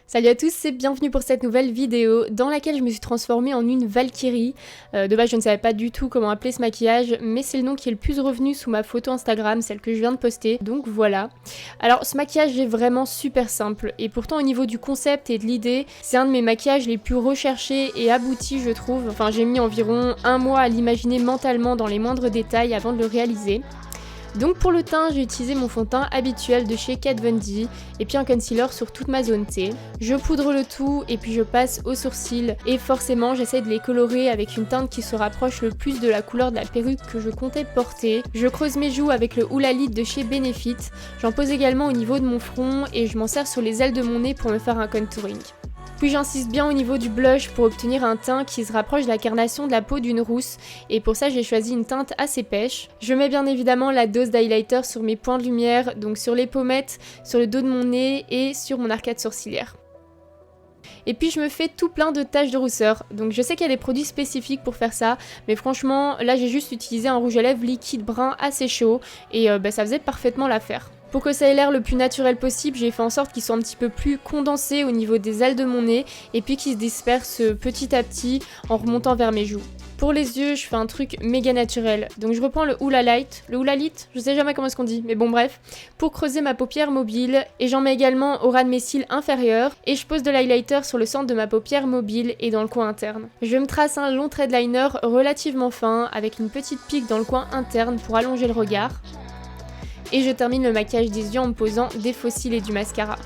Salut à tous et bienvenue pour cette nouvelle vidéo dans laquelle je me suis transformée en une Valkyrie. De base je ne savais pas du tout comment appeler ce maquillage, mais c'est le nom qui est le plus revenu sous ma photo Instagram, celle que je viens de poster, donc voilà. Alors ce maquillage est vraiment super simple, et pourtant au niveau du concept et de l'idée, c'est un de mes maquillages les plus recherchés et aboutis je trouve. Enfin j'ai mis environ un mois à l'imaginer mentalement dans les moindres détails avant de le réaliser. Donc pour le teint, j'ai utilisé mon fond de teint habituel de chez Kat Von D et puis un concealer sur toute ma zone T. Je poudre le tout et puis je passe aux sourcils et forcément j'essaie de les colorer avec une teinte qui se rapproche le plus de la couleur de la perruque que je comptais porter. Je creuse mes joues avec le Hoola Lid de chez Benefit. J'en pose également au niveau de mon front et je m'en sers sur les ailes de mon nez pour me faire un contouring. Puis j'insiste bien au niveau du blush pour obtenir un teint qui se rapproche de la carnation de la peau d'une rousse, et pour ça j'ai choisi une teinte assez pêche. Je mets bien évidemment la dose d'highlighter sur mes points de lumière, donc sur les pommettes, sur le dos de mon nez et sur mon arcade sourcilière. Et puis je me fais tout plein de taches de rousseur, donc je sais qu'il y a des produits spécifiques pour faire ça, mais franchement là j'ai juste utilisé un rouge à lèvres liquide brun assez chaud, et ça faisait parfaitement l'affaire. Pour que ça ait l'air le plus naturel possible, j'ai fait en sorte qu'il soit un petit peu plus condensé au niveau des ailes de mon nez et puis qu'il se disperse petit à petit en remontant vers mes joues. Pour les yeux, je fais un truc méga naturel. Donc je reprends le Hoola Light, le Hoola Lit, je sais jamais comment est-ce qu'on dit, mais bon bref, pour creuser ma paupière mobile, et j'en mets également au ras de mes cils inférieurs, et je pose de l'highlighter sur le centre de ma paupière mobile et dans le coin interne. Je me trace un long trait de liner relativement fin, avec une petite pique dans le coin interne pour allonger le regard. Et je termine le maquillage des yeux en me posant des faux cils et du mascara.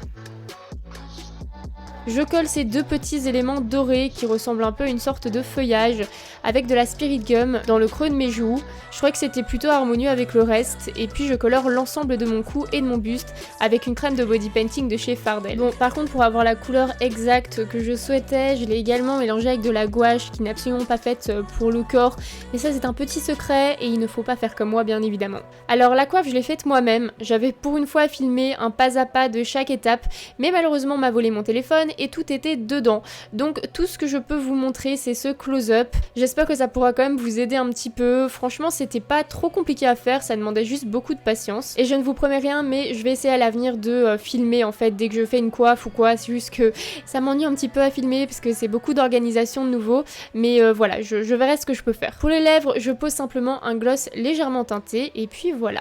Je colle ces deux petits éléments dorés qui ressemblent un peu à une sorte de feuillage avec de la spirit gum dans le creux de mes joues. Je trouvais que c'était plutôt harmonieux avec le reste, et puis je colore l'ensemble de mon cou et de mon buste avec une crème de body painting de chez Fardel. Bon, par contre pour avoir la couleur exacte que je souhaitais, je l'ai également mélangé avec de la gouache qui n'est absolument pas faite pour le corps, mais ça c'est un petit secret et il ne faut pas faire comme moi bien évidemment. Alors la coiffe je l'ai faite moi-même, j'avais pour une fois filmé un pas à pas de chaque étape, mais malheureusement on m'a volé mon téléphone et tout était dedans. Donc tout ce que je peux vous montrer c'est ce close-up. J'espère que ça pourra quand même vous aider un petit peu. Franchement c'était pas trop compliqué à faire, ça demandait juste beaucoup de patience. Et je ne vous promets rien, mais je vais essayer à l'avenir de filmer en fait dès que je fais une coiffe ou quoi. C'est juste que ça m'ennuie un petit peu à filmer parce que c'est beaucoup d'organisation de nouveau. Mais voilà, je verrai ce que je peux faire. Pour les lèvres, je pose simplement un gloss légèrement teinté et puis voilà.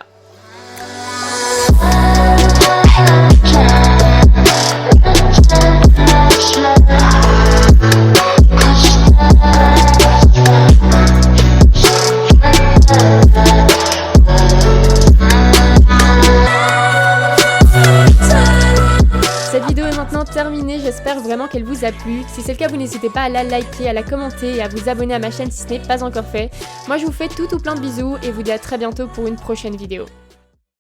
Cette vidéo est maintenant terminée, j'espère vraiment qu'elle vous a plu. Si c'est le cas, vous n'hésitez pas à la liker, à la commenter et à vous abonner à ma chaîne si ce n'est pas encore fait. Moi je vous fais tout plein de bisous et vous dis à très bientôt pour une prochaine vidéo.